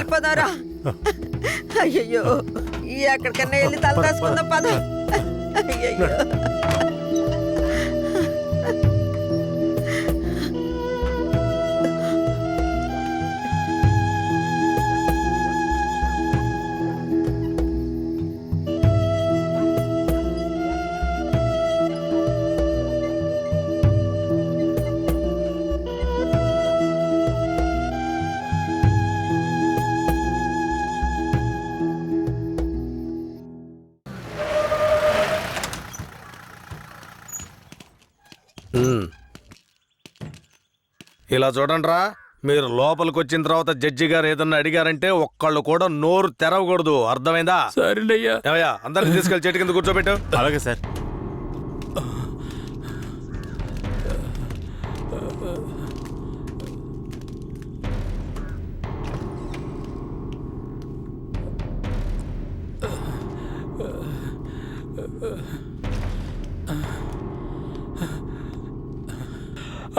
వెళ్ళిపోదారా. అయ్యయ్యో, ఎక్కడికన్నా వెళ్ళి తల దాచుకుందాం పద. అయ్యయ్యో. ఇలా చూడండి రా, మీరు లోపలికి వచ్చిన తర్వాత జడ్జి గారు ఏదన్నా అడిగారంటే ఒక్కళ్ళు కూడా నోరు తెరవకూడదు, అర్థమైందా? సరేనయ్యా. ఏమయ్యా, అందరిని తీసుకెళ్లి చెట్టు కింద కూర్చోబెట్టు. అలాగే సార్.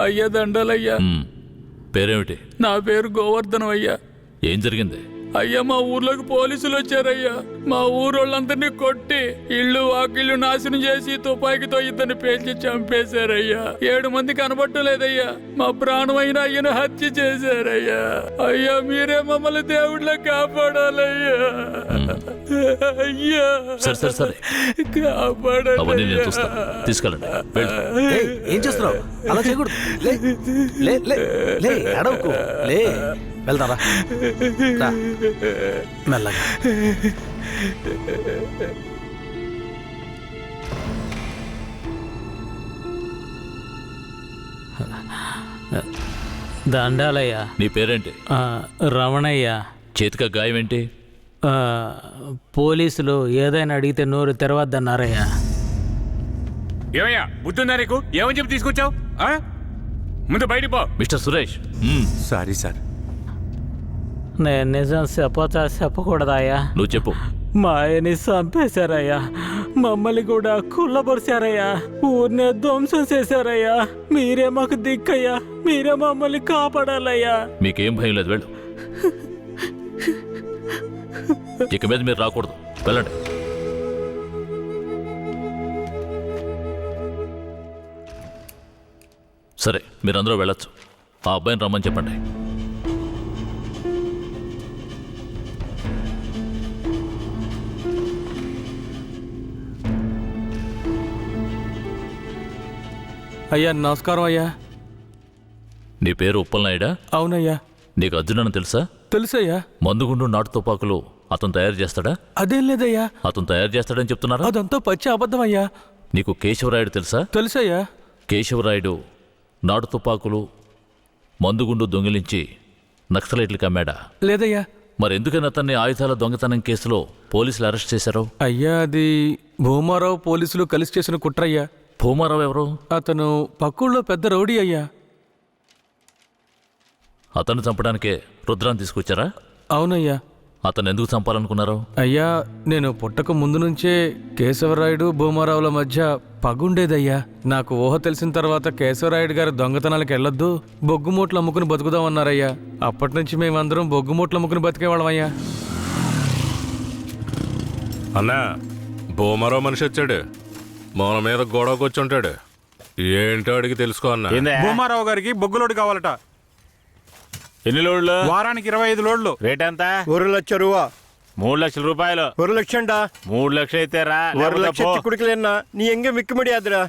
అయ్యా దండాలయ్యా. పేరేమిటి? నా పేరు గోవర్ధనం అయ్యా. ఏం జరిగింది? అయ్యా, మా ఊర్లోకి పోలీసులు వచ్చారయ్యా. మా ఊరోళ్ళందరినీ కొట్టి ఇళ్ళు వాకిళ్ళు నాశనం చేసి తుపాకీతో ఇద్దరిని పేల్చి చంపేశారయ్యా. 7 మంది కనబట్టలేదయ్యా. మా ప్రాణమైన అయ్యను హత్య చేశారయ్యా. అయ్యా, మీరే మమ్మల్ని దేవుళ్ళ కాపాడాలయ్యా. అయ్యా, సరే సరే, అవన్నీ నేను చూస్తాను. తీసుకెళ్ళండి. ఏం చేస్తున్నావు? అలా చేయకూడదు. అడవుకు లే, వెళ్తారా? మెల్లగా. దండాలయ్యా. నీ పేరేంటి? రమణయ్య. చేతిక గాయం ఏంటి? పోలీసులు ఏదైనా అడిగితే నోరు తెరవద్దన్నారయ్యా. ఏమయ్యా, బుద్ధుందా నీకు? ఏమని చెప్పి తీసుకొచ్చావు? ముందు బయటికి పో. మిస్టర్ సురేష్. Sorry sir. నేను నిజం చెప్పకూడదాయా? నువ్వు చెప్పు. మా ఆయన్ని చంపేశారయ్యా. మమ్మల్ని కూడా కుళ్ళబొరిశారయ్యా. ఊరినే ధ్వంసం చేశారయ్యా. మీరే మాకు దిక్కయ్యా. మీరే మమ్మల్ని కాపాడాలయ్యా. మీకేం భయం లేదు, వెళ్ళు. ఇక మీద మీరు రాకూడదు, వెళ్ళండి. సరే, మీరందరూ వెళ్ళొచ్చు. ఆ అబ్బాయిని రమ్మని చెప్పండి. అయ్యా, నమస్కారం అయ్యా. నీ పేరు ఉప్పలనాయుడా? అవునయ్యా. నీకు అర్జునని తెలుసా? తెలుసయ్యా. మందుగుండు నాటు తుపాకులు అతను తయారు చేస్తాడా? అదేం లేదయ్యా. అతను తయారు చేస్తాడని చెప్తున్నారా? అదంతా పచ్చి అబద్ధమయ్యా. నీకు కేశవరాయుడు తెలుసా? తెలుసయ్యా. కేశవరాయుడు నాటు తుపాకులు మందుగుండు దొంగిలించి నక్సలైట్లకు అమ్మాడా? లేదయ్యా. మరెందుకని అతన్ని ఆయుధాల దొంగతనం కేసులో పోలీసులు అరెస్ట్ చేశారు? అయ్యా, అది భూమారావు పోలీసులు కలిసి చేసిన కుట్రయ్యా. భూమారావు ఎవరు? అతను పక్కూళ్ళో పెద్ద రౌడీ అయ్యా. అతన్ని చంపడానికే రుద్రాన్ని తీసుకొచ్చారా? అవునయ్యా. అతను ఎందుకు చంపాలనుకున్నారు? అయ్యా, నేను పుట్టక ముందు నుంచే కేశవరాయుడు భూమారావుల మధ్య పగుండేదయ్యా. నాకు ఊహ తెలిసిన తర్వాత కేశవరాయుడు గారు దొంగతనాలకు వెళ్ళొద్దు, బొగ్గుమూట్లు అమ్ముకుని బతుకుదామన్నారయ్యా. అప్పటి నుంచి మేమందరం బొగ్గుమూట్లు అమ్ముకుని బతికేవాళ్ళమయ్యా. అన్నా, భూమరో మనిషి వచ్చాడు. మన మీద గొడవకు వచ్చి ఉంటాడు. ఏంటో అడిగి తెలుసుకో అన్నా. భూమారావు గారికి బొగ్గులోడు కావాలట. ఎన్ని లోడ్లు? వారానికి 25 లోడ్లు. రేట్ ఎంత? 1 లక్ష రూపా. 3 లక్షల రూపాయలు. 1 లక్షండా? 3 లక్షలు అయితే రా. 1 లక్ష చిక్కుడికిలేనా? నీ ఎంగ మిక్కు ముడియాదురా.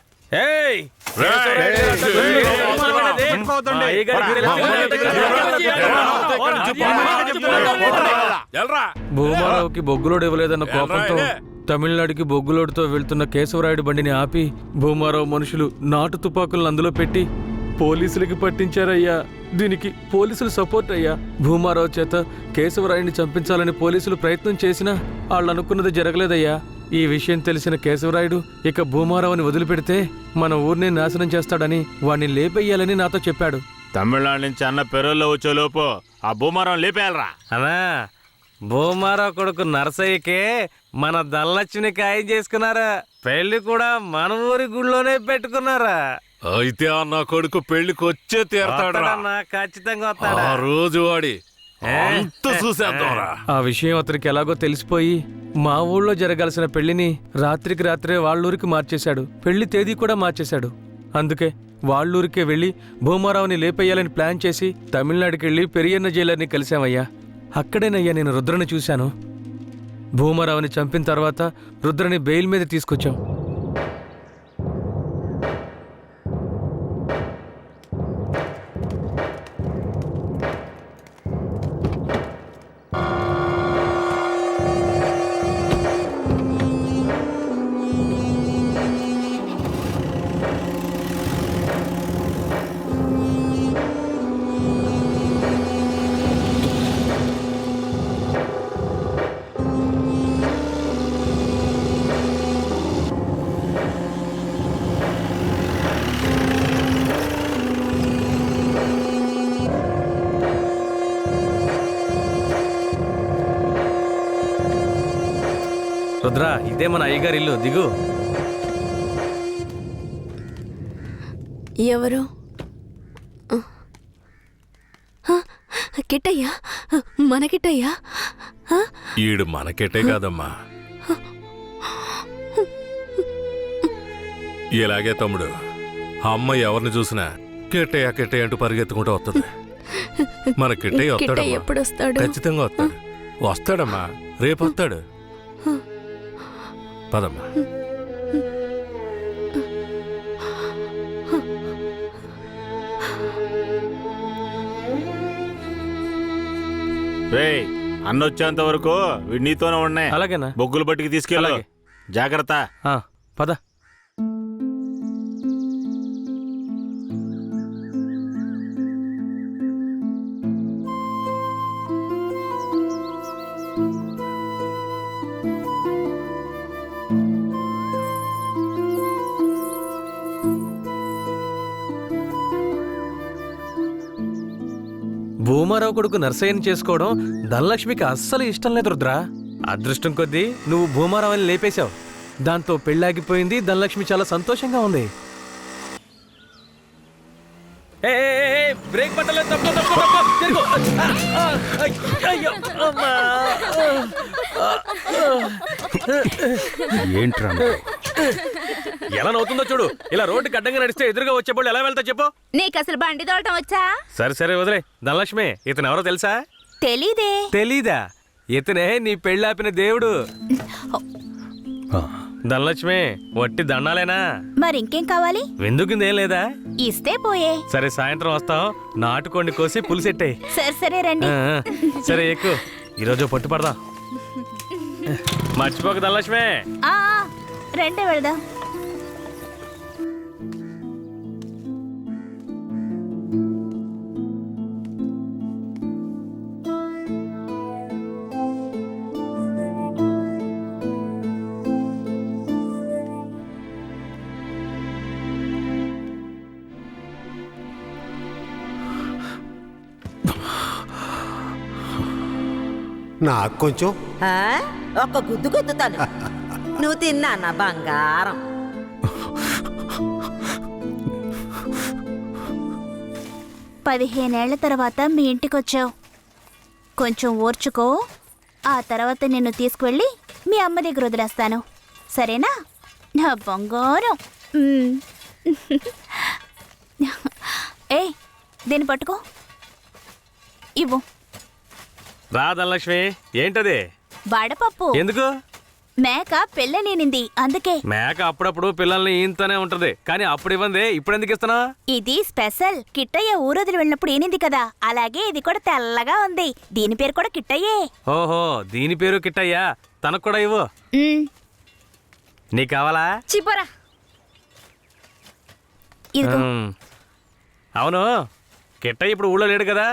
భూమారావుకి బొగ్గులోడు ఇవ్వలేదన్న కోపంతో తమిళనాడుకి బొగ్గులోడుతో వెళ్తున్న కేశవరాయుడు బండిని ఆపి భూమారావు మనుషులు నాటు తుపాకులను అందులో పెట్టి పోలీసులకి పట్టించారయ్యా. దీనికి పోలీసులు సపోర్ట్ అయ్యా. భూమారావు చేత కేశవరాయుడిని చంపించాలని పోలీసులు ప్రయత్నం చేసినా వాళ్ళు అనుకున్నది జరగలేదయ్యా. ఈ విషయం తెలిసిన కేశవరాయుడు ఇక భూమారావుని వదిలిపెడితే మన ఊరిని నాశనం చేస్తాడని వాణ్ణి లేపేయాలని నాతో చెప్పాడు. తమిళనాడు నుంచి అన్న పెరోల్లో వచ్చే లోపు ఆ భూమారం లేపేయాలరా. అన్నా, భూమారావు కొడుకు నరసయ్యకే మన ధనలక్ష్మిని ఖాయం చేసుకున్నారా. పెళ్లి కూడా మన ఊరి గుళ్ళోనే పెట్టుకున్నారా. అయితే ఆ నా కొడుకు పెళ్లికి వచ్చే తీరతాడా? ఖచ్చితంగా వస్తాడా? ఆ రోజు వాడి చూసేద్దాంరా. ఆ విషయం అతనికి ఎలాగో తెలిసిపోయి మా ఊళ్ళో జరగాల్సిన పెళ్లిని రాత్రికి రాత్రే వాళ్ళూరికి మార్చేశాడు. పెళ్లి తేదీ కూడా మార్చేశాడు. అందుకే వాళ్ళూరికే వెళ్ళి భూమారావుని లేపేయాలని ప్లాన్ చేసి తమిళనాడుకి వెళ్ళి పెరియన్న జైలర్ని కలిశామయ్యా. అక్కడేనయ్యా నేను రుద్రని చూశాను. భూమారావుని చంపిన తర్వాత రుద్రని బెయిల్ మీద తీసుకొచ్చాం. రుద్ర, ఇదే మన అయ్యగారి ఇల్లు, దిగు. ఎవరు? కిట్టయ్యా, మన కిట్టయ్యా. ఈడు మనకెట్టే కాదమ్మా. ఇలాగే తమ్ముడు, అమ్మ ఎవరిని చూసినా కెట్టయ్య కెట్టయ్య అంటూ పరిగెత్తుకుంటూ వస్తుంది. మన కిట్టయ్య వస్తాడమ్మా. ఎప్పుడు వస్తాడు? ఖచ్చితంగా వస్తాడు. వస్తాడమ్మా, రేపు వస్తాడు. పదమ్మా. రేయ్, అన్నొచ్చేంత వరకు వీడు నీతోనే ఉన్నాయి. అలాగేనా? బొగ్గులు బట్టికి తీసుకెళ్ళు. అలాగే. జాగ్రత్త. పద. భూమారావు కొడుకు నర్సయ్యని చేసుకోవడం ధనలక్ష్మికి అస్సలు ఇష్టం లేదు రుద్ర. అదృష్టం కొద్దీ నువ్వు భూమారావుని లేపేశావు. దాంతో పెళ్ళాగిపోయింది. ధనలక్ష్మి చాలా సంతోషంగా ఉంది. బ్రేక్ పట్టలేదు, తప్పు తప్పు తప్పు, తిరుగు. అయ్యో, అమ్మా. ఏంట్రా ఎలా నవ్వుతుందో చూడు. ఇలా రోడ్డుకి అడ్డంగా నడిస్తే ఎదురుగా వచ్చే వాళ్ళు ఎలా వెళ్తా చెప్పు. నీకు అసలు బండి తోడటం వచ్చా? సరే సరే వదిలే. ధనలక్ష్మి, ఇతను ఎవరో తెలుసా? తెలీదే. తెలీదా? ఇతనే నీ పెళ్ళాపిన దేవుడు. ధనలక్ష్మి, వట్టి దండాలేనా? మరింకేం కావాలి? వెందుకుందేం లేదా? ఇస్తే పోయే. సరే, సాయంత్రం వస్తాం. నాటుకోండి కోసి పులిసెట్టాయి. సరే సరే రండి. సరే, ఎక్కువ. ఈరోజు పట్టుపడదాం. మర్చిపోక ధనలక్ష్మి. రండి వెళదాం. నాకు కొంచెం ఒక్క గుద్దు గుద్దుతాను. నువ్వు తిన్నా నా బంగారం. పదిహేనేళ్ల తర్వాత మీ ఇంటికొచ్చావు. కొంచెం ఓర్చుకో. ఆ తర్వాత నిన్ను తీసుకువెళ్ళి మీ అమ్మ దగ్గర వదిలేస్తాను. సరేనా నా బంగారం? ఏ, దీన్ని పట్టుకో. ఇవ్వు. రా ధనలక్ష్మి. ఏంటది? వడపప్పు. ఎందుకు? మేక పెళ్ళనేనింది, అందుకే. మేక అప్పుడప్పుడు పిల్లల్ని ఈయంతోనే ఉంటది, కానీ అప్పుడు ఇవ్వండి. ఇప్పుడు ఎందుకు ఇస్తున్నా? ఇది స్పెషల్. కిట్టయ్య ఊరొదిలి వెళ్ళినప్పుడు ఏనింది కదా, అలాగే ఇది కూడా తెల్లగా ఉంది. దీని పేరు కూడా కిట్టయ్యే. ఓహో, దీని పేరు కిట్టయ్యా. తనకు కూడా ఇవ్వు. నీకు కావాలా? చిపోరా. అవును, కిట్టయ్య ఇప్పుడు ఊళ్ళో లేడు కదా,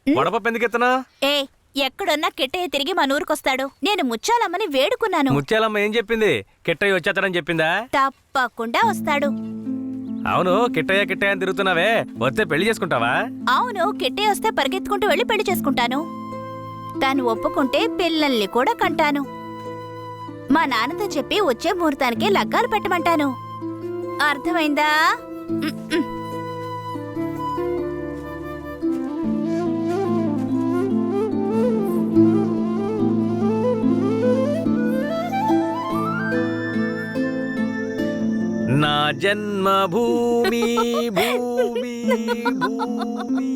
వడపప్పు ఎందుకు ఇస్తున్నా? ఏ, ఎక్కడున్నా కిట్టయ్య తిరిగి మన ఊరికొస్తాడు. నేను ముచ్చాలమ్మని వేడుకున్నాను. ముత్యాలమ్మ ఏం చెప్పింది? కిట్టయ్య వచ్చేస్తాడని చెప్పిందా? తప్పకుండా వస్తాడు. అవును, కిట్టయ్య కిట్టయ్య అని తిరుగుతున్నావే, వస్తే పెళ్లి చేసుకుంటావా? అవును, కిట్టయ్య వస్తే పరిగెత్తుకుంటూ వెళ్ళి పెళ్లి చేసుకుంటాను. తాను ఒప్పుకుంటే పిల్లల్ని కూడా కంటాను. మా నాన్నతో చెప్పి వచ్చే ముహూర్తానికి లగ్గాలు పెట్టమంటాను. అర్థమైందా? జన్మభూమి భూమి భూమి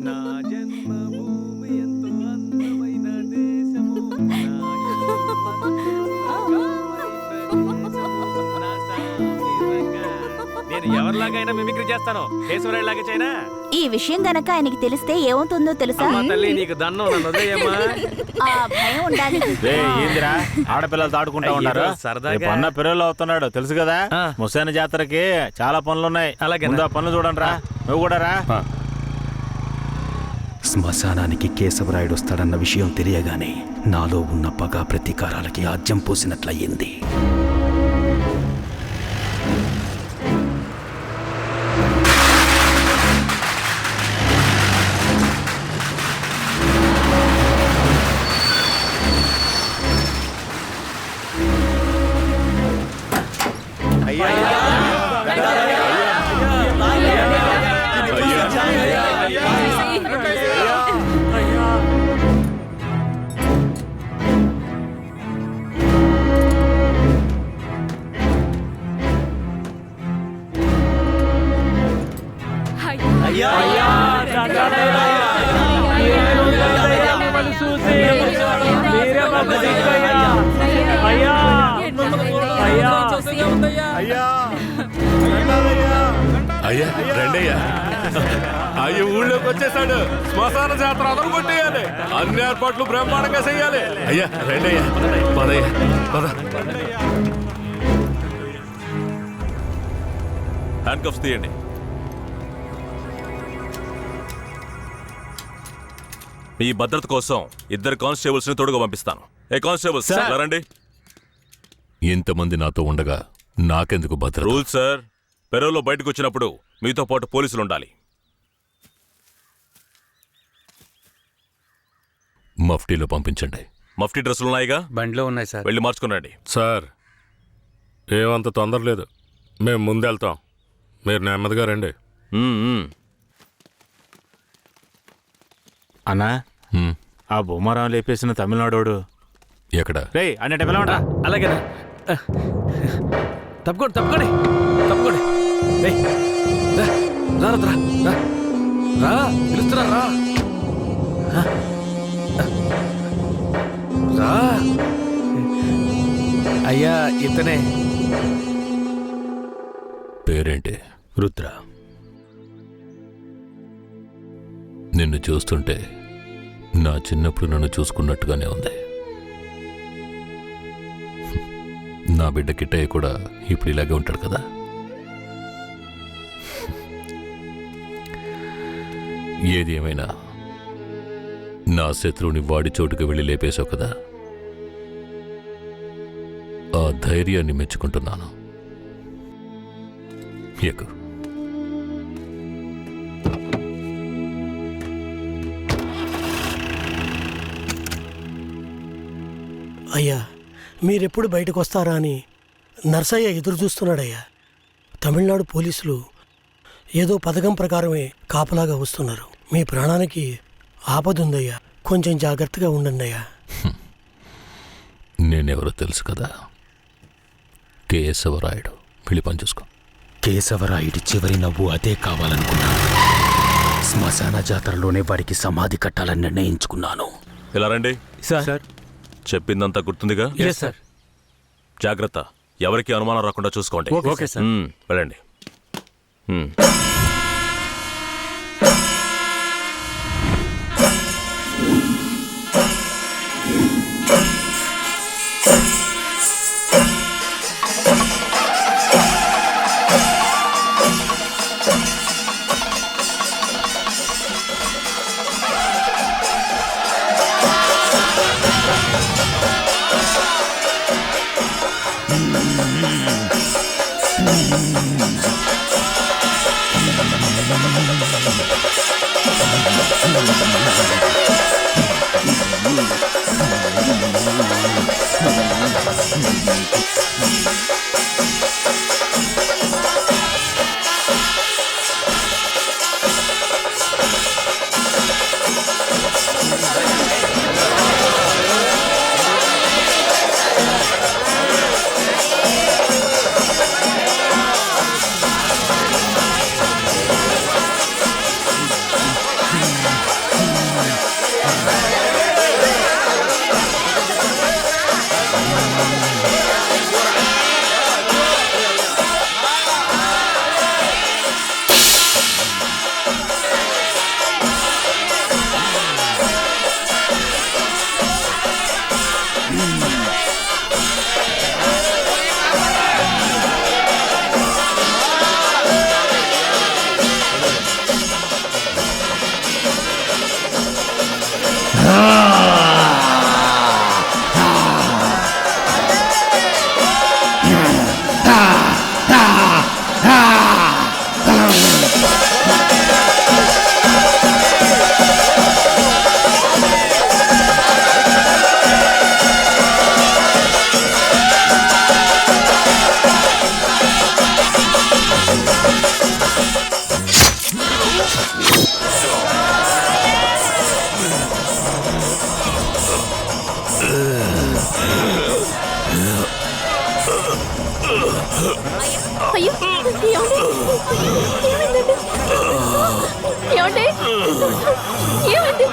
నా జన్మభూమి ఎంతో అందమైన దేశము నా నేను ఎవరిలాగైనా మిమిక్రీ చేస్తాను కేశవరాయుడులాగా చైనా. ఈ విషయం గనక ఆయనకి తెలిస్తే ఏమవుతుందో తెలుసా? అమ్మా తల్లి నీకు దండం, నన్ను వదిలేయమ్మా. ఆ భయం ఉండాలి. ఏందిరా ఆడపిల్లలు ఆడుకుంటా ఉన్నారు, సరదాగా అన్న పిల్లలు అవుతున్నాడు తెలుసు కదా. ముసాని జాతరకి చాలా పనులున్నాయి. అలాగే ముందు ఆ పనులు చూడండి రా. నువ్వు కూడా రా. శ్మశానానికి కేశవరాయుడు వస్తాడన్న విషయం తెలియగానే నాలో ఉన్న పగ ప్రతీకారాలకి ఆజ్యం పోసినట్లయింది. అయ్యా రండయ్యా. అయ్యి ఊళ్ళోకి వచ్చేసాడు. శ్మశాన జాతర అదలు కొట్టేయాలి. అన్ని ఏర్పాట్లు బ్రహ్మాండంగా చెయ్యాలి. అయ్యా రండయ్యా. పదయ్యా పద. హ్యాండ్ కప్స్ తీయండి. మీ భద్రత కోసం 2 కానిస్టేబుల్స్ ని తోడుగా పంపిస్తాను. ఏ కానిస్టేబుల్స్ రండి. ఇంతమంది నాతో ఉండగా నాకెందుకు భద్రత? రూల్ సార్, పెరోలో బయటకు వచ్చినప్పుడు మీతో పాటు పోలీసులు ఉండాలి. మఫ్టీలో పంపించండి. మఫ్టీ డ్రెస్సులు ఉన్నాయిగా? బండిలో ఉన్నాయి సార్. వెళ్ళి మార్చుకునండి. సార్ ఏమంత తొందర లేదు, మేము ముందెళ్తాం. మీరు నెమ్మదిగా రండి. అన్నా హ్మ్. ఆ భూమారావు లేపేసిన తమిళనాడోడు ఎక్కడ? రే అన్నట్టు పిలవండి. అలాగే తప్పుకోండి తప్పుకోండి తప్పుకోండి. రా పిలుస్తున్నా రా. రా అయ్యా ఇతనే. పేరేంటి? రుద్ర. నిన్ను చూస్తుంటే నా చిన్నప్పుడు నన్ను చూసుకున్నట్టుగానే ఉంది. నా బిడ్డ కిట్టయ్య కూడా ఇప్పుడు ఇలాగే ఉంటాడు కదా. ఏది ఏమైనా నా శత్రువుని వాడి చోటుకు వెళ్ళి లేపేశావు కదా, ఆ ధైర్యాన్ని మెచ్చుకుంటున్నాను. ఎక్కు. అయ్యా మీరెప్పుడు బయటకు వస్తారా అని నర్సయ్య ఎదురు చూస్తున్నాడయ్యా. తమిళనాడు పోలీసులు ఏదో పథకం ప్రకారమే కాపలాగా వస్తున్నారు. మీ ప్రాణానికి ఆపదుందయ్యా, కొంచెం జాగ్రత్తగా ఉండండి అయ్యా. నేనెవరో తెలుసు కదా, కేశవరాయుడు. వెళ్ళి పని చూసుకో. కేశవరాయుడి చివరి నవ్వు అదే కావాలనుకున్నాను. శ్మశాన జాతరలోనే వాడికి సమాధి కట్టాలని నిర్ణయించుకున్నాను. ఇలా రండి. సార్ చెప్పిందంతా గుర్తుందిగా? సార్. జాగ్రత్త, ఎవరికి అనుమానం రాకుండా చూసుకోండి. Okay sir. వెళ్ళండి. అయ్యో ఏమండి? ఏమైందండి? ఏమండి? ఏమైంది?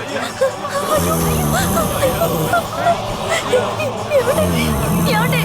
ఏమండి? ఏమండి?